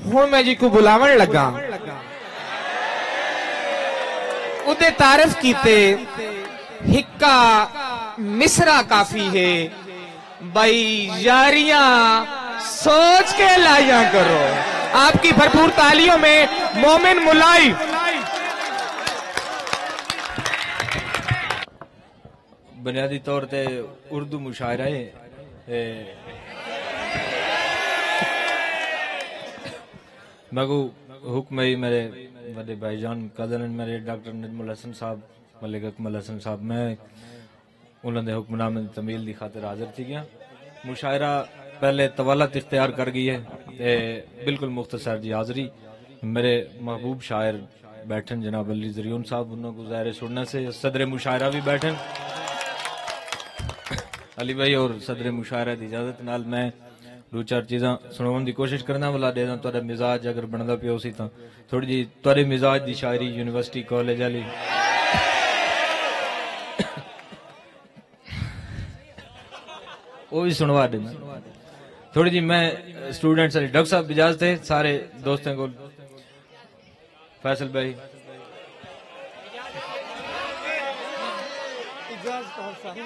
ہوں میں جی کو بلاون لگا ادے تعارف کیتے ہکا مصرع کافی ہے بھائی یاریاں سوچ کے لائیاں کرو. آپ کی بھرپور تالیوں میں مومن ملائی. بنیادی طور تے اردو مشاعرہ ہے میں کو حکم ہے میرے بڑے بھائی جان کزن میرے ڈاکٹر نجم الحسن صاحب ملک اکمل حسن صاحب میں انہوں نے حکم نامے تمیل دی خاطر حاضر تھی گیا. مشاعرہ پہلے طوالت اختیار کر گئی ہے بالکل مختصر جی حاضری. میرے محبوب شاعر بیٹھن جناب علی زریون صاحب انہوں کو ظاہر سننے سے صدر مشاعرہ بھی بیٹھن علی بھائی اور صدر مشاعرہ دی اجازت نال میں دو چار چیزاں سناون دی کوشش کرنا والا دے داں. تہاڈا مزاج اگر بندا پیو سی تاں تھوڑی جی تہاڈے مزاج دی شاعری یونیورسٹی کالج والی وہ بھی سنوا دینا تھوڑی جی. میں اسٹوڈنٹس ڈاکٹر صاحب اجازت ہے سارے دوستوں کو. فیصل بھائی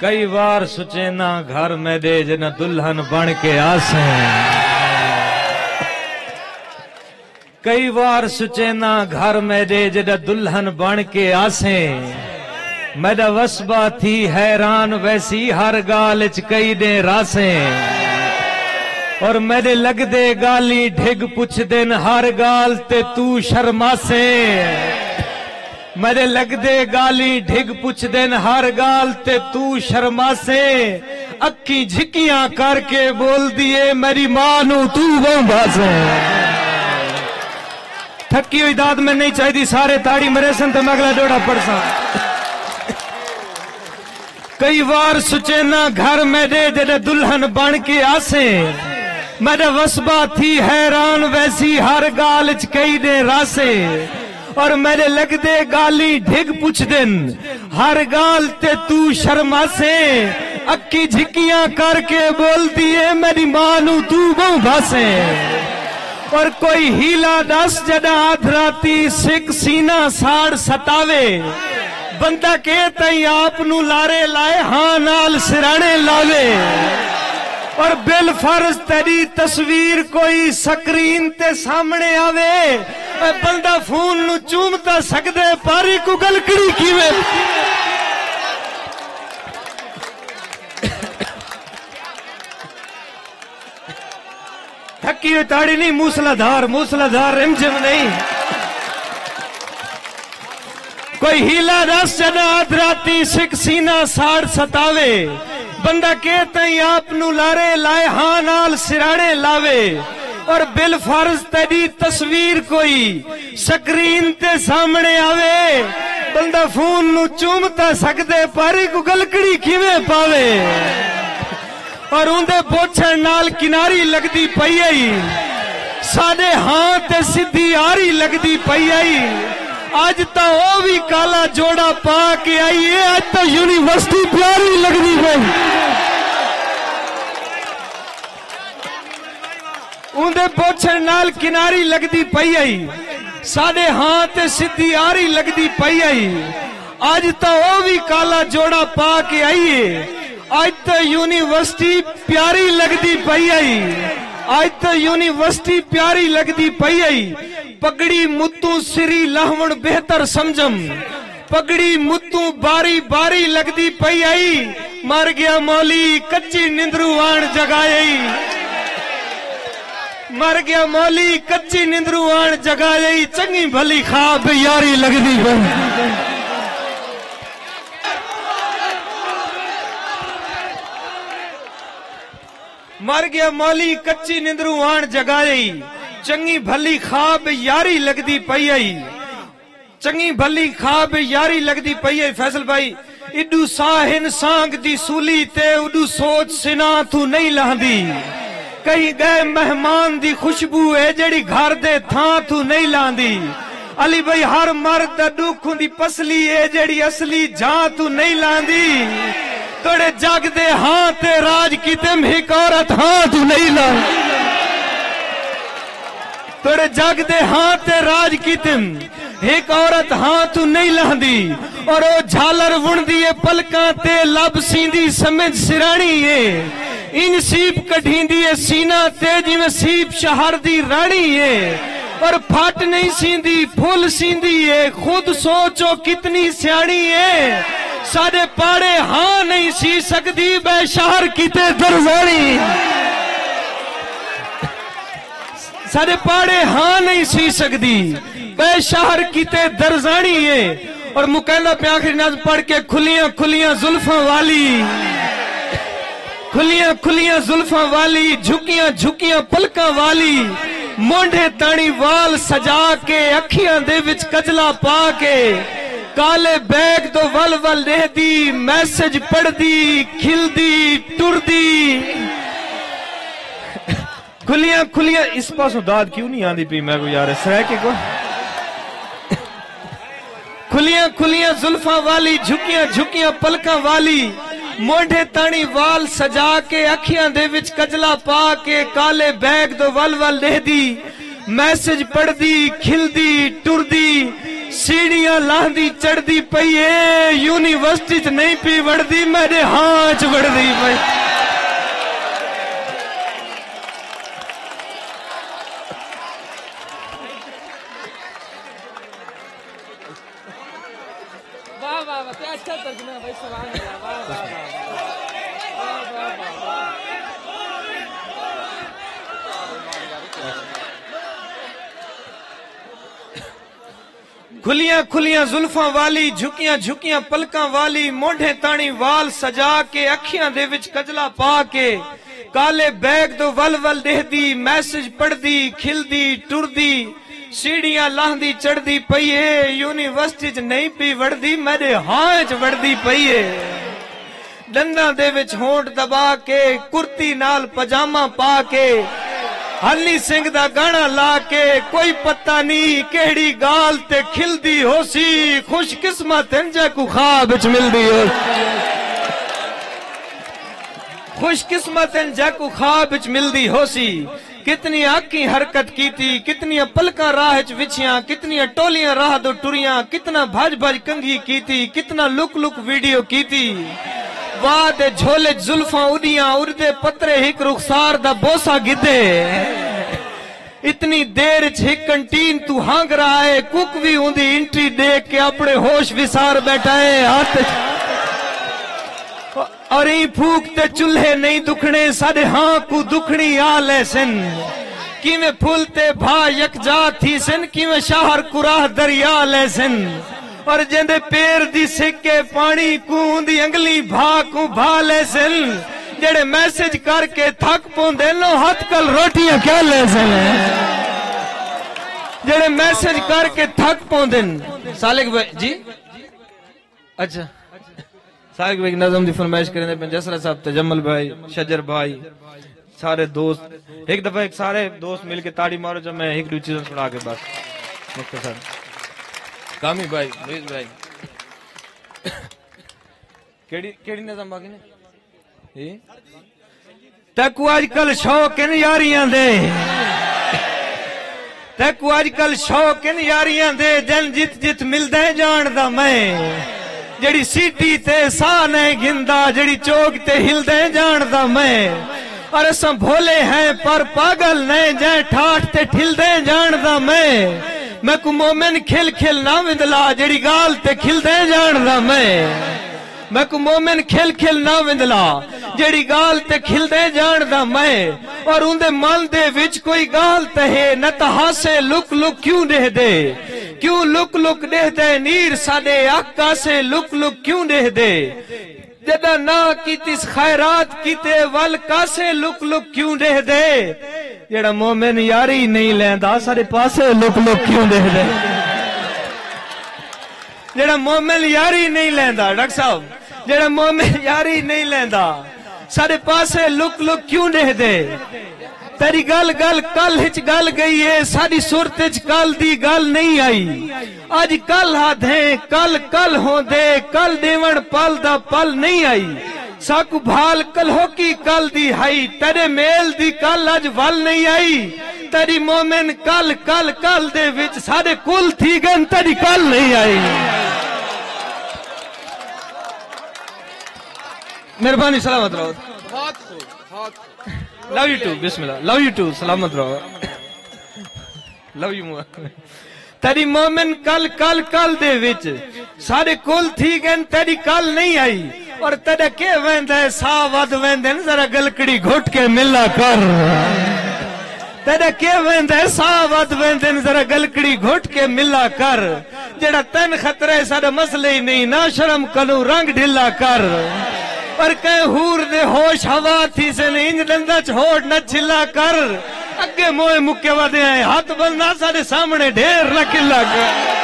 کئی بار سوچے نا گھر میں دے جنا دلہن بن کے آسیں. کئی بار سوچے نا گھر میں دے جنا دلہن بن کے آسیں. میرا وسبا تھی حیران ویسی ہر گالچ کئی دے راسیں. اور میرے لگ دے گالی ڈھگ پچھ دن ہر گال تے تو شرماسیں. میرے لگ دے گالی ڈھگ پچھ دن ہر گال تے تو شرماسیں. اکھی جھکیاں کر کے بول دیے میری ماں نو تو باسیں. تھکی ہوئی داد میں نہیں چاہی دی سارے تاڑی مرے سن تے میں اگلا ڈوڑا پڑساں. کئی بار سوچے نا گھر میں دے جڑے دلہن بن کے آسیں. میرا وسبا تھی حیران ویسی ہر گالچ کئی دے راسیں. اور میرے لگ دے گالی ڈھگ پچھ دن ہر گال تے تو شرماسیں. اکی جھکیاں کر کے بول دیے میری ماں نو تو بہو بھاسیں. اور کوئی ہیلا دس جدا آدھراتی سکھ سینہ ساڑ ستاوے. بندہ کہ تئی آپ نو لارے لائے ہاں نال سرانے لاوے. اور بالفرض تیری تصویر کوئی سکرین تے سامنے آوے. بندہ فون نو چومتا سکدے پاری کو گلکڑی کیویں. تھکی ہوئی تاڑی نہیں موسلا دھار رمجم نہیں. کوئی ہیلا رس جنا آدھراتی سکھ سینہ ساڑ ستاوے. بندہ کہتا ہی آپ نو لارے لائے ہاں نال سرانے لاوے. اور بالفرض تیری تصویر کوئی سکرین تے سامنے آوے. بندہ فون نو چومتا سکدے پاری کو گلکڑی کیویں پاوے. اور اندے پوچھن نال کناری لگ دی پئی آئی. ساڑے ہاں تے سدھی آری لگ دی پئی آئی. آج تا وہ بھی کالا جوڑا پا کے آئیے. آج تا یونیورسٹی پیاری لگ دی پئی. اندے پوچھن نال کناری لگ دی پئی آئی. ساڑے ہاں تے سدھی آری لگ دی پئی آئی. آج تا وہ بھی کالا جوڑا پا کے آئیے. آج تا یونیورسٹی پیاری لگ دی پئی آئی. آج تا یونیورسٹی پیاری لگ دی پئی آئی. پگڑی متوں سری لہون بہتر سمجھم. پگڑی متوں باری باری لگ دی پئی آئی. مر گیا مولی کچی نندرو آن جگائی. مر گیا مولی کچی نندرو آن جگائی. چنگی بھلی خواب یاری لگ دی پئی. مر گیا مولی کچی نندرو آن جگائی. چنگی بھلی خواب یاری لگ دی پئی آئی. چنگی بھلی خواب یاری لگ دی پئی آئی. فیصل بھائی اڈو ساہن سانگ دی سولی تے اڈو سوچ سنا تو نہیں لاندی. کہیں گئے مہمان دی خوشبو ہے جڑی گھر دے تھاں تو نہیں لاندی. علی بھائی ہر مرد دکھوں دی پسلی ہے جڑی اصلی جاں تو نہیں لاندی. توڑے جاگ دے ہاں تے راج کی تم ایک عورت ہاں تو نہیں لاندی. तोड़े जग दे हां ते राज कीतन एक औरत हां तू नहीं लहंदी और ओ झालर वुणदी है पलकां ते लब सींदी समझ सिरानी है इन सीप कढ़ींदी है सीना ते जिवें सीप शहर दी रानी है और फट नहीं सींदी फुल सींदी है खुद सोचो कितनी सियाणी है साडे पाड़े हां नहीं सी सकदी बेशहर किते दरजानी साडे पाड़े हां नहीं सी सकदी बेशहर किते दरजानी है और मुकैदा पे आखिरी नज़्म पढ़ के खुलियां खुलियां जुल्फां वाली खुलियां खुलियां जुल्फां वाली झुकियां झुकियां पलकां वाली मोंढे ताणी वाल सजा के अखियां दे विच कजला पा के काले बैग तो वल वल रहदी मैसेज पढ़दी खिलदी टुरदी खुलियां खुलियां इस पासों दाद क्यों नहीं आंदी पी मैं को यार सह के को खुलियां खुलियां जुल्फां वाली झुकियां झुकियां पलकां वाली मोढ़े ताणी वाल सजा के अखियां दे विच कजला पा के काले बैग दो वल वल रहदी मैसेज पढ़दी खिलदी टुरदी सीढ़ियां लांदी चढ़दी पई है यूनिवर्सिटी च नहीं पी वड़दी मेरे हां च वड़दी पई वाह वाह वाह क्या अच्छा तर्जुमा है भाई सवाल है वाह वाह खुलियां खुलियां जुल्फां वाली झुकियां झुकियां पलकां वाली मोढ़े ताणी वाल सजा के अखियां दे विच कजला पा के काले बैग दो वल वल रहदी मैसेज पढ़दी खिलदी टुरदी सीढ़ियां लांदी चढ़दी पई है यूनिवर्सिटी च नहीं पी वड़दी मेरे हां च वड़दी पई है दंदां दे विच होंठ दबा के कुर्ती नाल पजामा पा के हनी सिंह दा गाना ला के कोई पता नहीं केड़ी गाल ते खिलदी होसी खुश किस्मत इंजा को ख्वाब च मिलदी हो खुश किस्मत इंजा को ख्वाब च मिलदी होसी कितनी आकी हरकत कीती कितनी पलकां राह च विछियां कितनी टोलियां राह दो टुरियां कितना भज भज कंघी कीती कितना लुक लुक वीडियो कीती वाह दे झोले जुल्फां उदियां उड़दे पतरे हिक रुखसार दा बोसा गिदे इतनी देर च हिक कंटीन तू हांग रहा है कुक भी उंदी एंट्री देख के अपने होश विसार बैठा है हाथ और ई फूक ते चूल्हे नहीं दुखने साडे हां को दुखनी आल है सन किवें फुल ते भा यकजा थी सन किवें शहर कुराह दरिया ले सन और जेंदे पैर दी सिक्के पानी कूंदी अंगली भा को भा ले सन जेड़े मैसेज करके थक पोंदे नो हथ कल रोटियां क्या ले सन जेड़े मैसेज करके थक पोंदे सालिक भाई जी अच्छा सालिक भाई नज़म दी फरमाइश करने पे जसरा साहब तजम्मल भाई शजर भाई सारे दोस्त एक दफा एक सारे दोस्त मिलके ताड़ी मारो जब मैं एक दो चीजें सुना के बस मुख्तसर कामी भाई लुइस भाई केड़ी नज़म बाकी ने तकू आजकल शौक इन यारियां दे तकू आजकल शौक इन यारियां दे जन जित जित मिलदा जानदा मैं जड़ी सीटी ते साह नहीं गिंदा जड़ी चौक ते हिलदे जानदा मैं और असां भोले हैं पर पागल नहीं जै ठाठ ते ठिलदे जानदा मैं को मोमिन खिल खिल ना विंदला जड़ी गाल ते खिलदे जानदा मैं को मोमिन खिल खिल ना विंदला जड़ी गाल ते खिलदे जानदा मैं और उंदे मन दे विच कोई गाल ते है न तहासे लुक लुक क्यों देह दे क्यों लुक लुक देह दे नीर साडे आका से लुक लुक क्यों देह दे जदा ना कीतिस खैरात कीते वल कासे लुक लुक क्यों देह दे जेड़ा मोमिन यारी नहीं लैंदा साडे पासे लुक लुक क्यों देह दे जेड़ा मोमिन यारी नहीं लैंदा डॉक्टर साहब जेड़ा मोमिन यारी नहीं लैंदा साडे पासे लुक लुक क्यों देह दे तेरी गल गल कल हिच गल गई है साडी सुरत च कल दी गल नहीं आई आज कल हाथ है कल कल होंदे कल देवण पल दा पल नहीं आई साकू भाल कलहो की कल दी हाई तेरे मेल दी कल अज वल नहीं आई तेरी मोमिन कल कल कल दे विच सारे कुल थी गन तेरी कल नहीं आई मेहरबानी सलामत रहो बहुत खूब बहुत लव यू टू बिस्मिल्लाह लव यू टू सलामत रहो लव यू तेरी मोमिन कल कल कल दे विच सारे कुल थी गन तेरी कल नहीं आई और तेरे के वेंदा सा वद वेंदे जरा गलकड़ी घुट के मिला कर तेरे के वेंदा सा वद वेंदे जरा गलकड़ी घुट के मिला कर जेड़ा तन खतरे सारे मसले ही नहीं ना शर्म कलू रंग ढिला कर पर कह हूर दे होश हवा थी से इंज दंदा च होड़ न छिला कर अगे मोए मुक्के वदे आए हाथ बंदा सारे सामने ढेर न खिला कर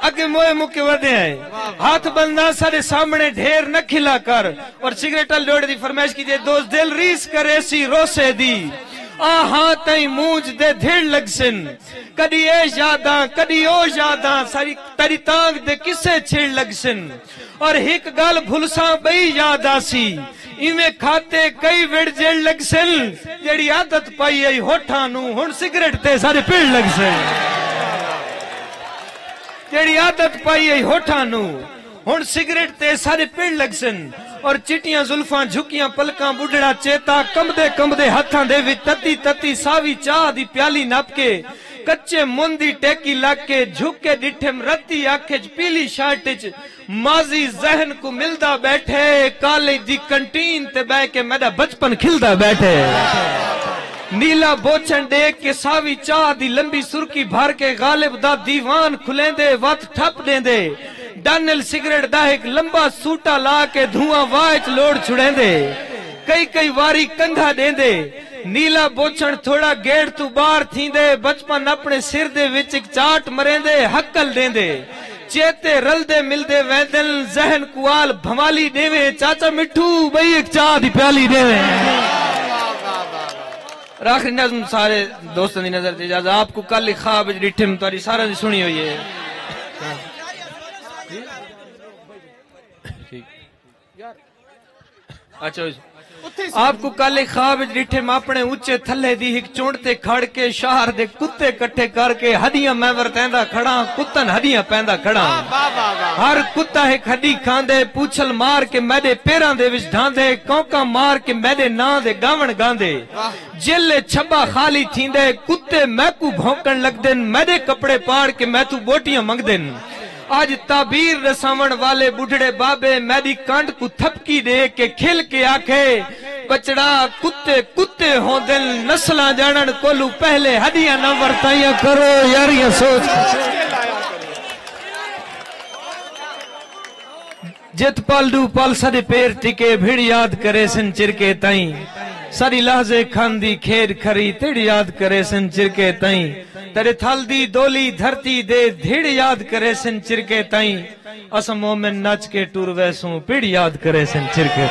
अगे मोए मुक्के वदे आए हाथ बंदा सारे सामने ढेर न खिला कर और सिगरेट लोड़ दी फरमाइश कीजिए दोस्त दिल रीस करे सी रोसे दी आहा तई मूंज दे धिड़ लगसिन कदी ए यादा कदी ओ यादा सारी तेरी तांग दे किसे छिड़ लगसिन और हिक गल भुलसा बई याद आसी इवें खाते कई विड़ जेड़ लगसिन जेड़ी आदत पाई आई होठां नू हुण सिगरेट ते सारे पिड़ लगसिन जेड़ी आदत पाई आई होठां नू हुण सिगरेट ते सारे पिड़ लगसिन और चिटियां जुल्फां झुकियां पलकां बुढ़ड़ा चेता कंबदे कंबदे हत्थां दे विच तती तती सावी चाह दी प्याली नप के कच्चे मुंदी टेकी लग के झुक के डिठम रत्ती आंखें च पीली शर्ट च माजी जहन को मिलदा बैठे कॉलेज दी कंटीन ते बह के मेरा बचपन खिलदा बैठे नीला बोचन देख के सावी चाह दी लंबी सुर्खी भर के गालिब दा दीवान खुलेंदे वत ठप देंदे डानल सिगरेट दा एक लंबा सूटा ला के धुआं वाह च लोड़ छुड़ेंदे कई कई वारी कंधा देंदे नीला बोचन थोड़ा गेट तू बाहर थींदे बचपन अपने सिर दे विच एक चाट मरेंदे हक्कल देंदे चेते रलदे मिलदे वेंदन जहन कुआल भवाली देवे चाचा मिठू बई एक चाह दी प्याली देवे आखिरी नज़्म सारे दोस्तों की नजर से इजाजत आपको कल ख्वाब डिठम तारी सारा दी सुनी हुई है अच्छा आपको कल ख्वाब डिठे अपने ऊंचे थल्ले दी एक चुंड ते खड़ के शहर दे कुत्ते कट्ठे करके हदियां मैं वरतैंदा खड़ा कुत्तन हदियां पैंदा खड़ा हर कुत्ता एक हड्डी खांदे पूछल मार के मैदे पैरां दे विच ढांदे कौका मार के मैदे नां दे गावण गांदे जिले छब्बा खाली थींदे कुत्ते मैकू भौंकण लगदे मैदे कपड़े पाड़ के मैथू बोटियां मंगदेन आज ताबीर रसावण वाले बुढ़ड़े बाबे मेरी कंड को थपकी दे के खिल के आखे बचड़ा कुत्ते कुत्ते होंदे नस्लां जानन कोलू पहले हदियां न वरताइयां करो यार ये सोच जित पल दू पल सारे पैर टिके भिड़ याद करे सन चिरके ताई सारी लहजे खांदी खेर खरी तिड़ याद करे सन चिरके ताई तेरे थल दी डोली धरती दे धिड़ याद करे सन चिरके ताई अस मोमिन नच के टुर वैसू पिड़ याद करे सन चिरके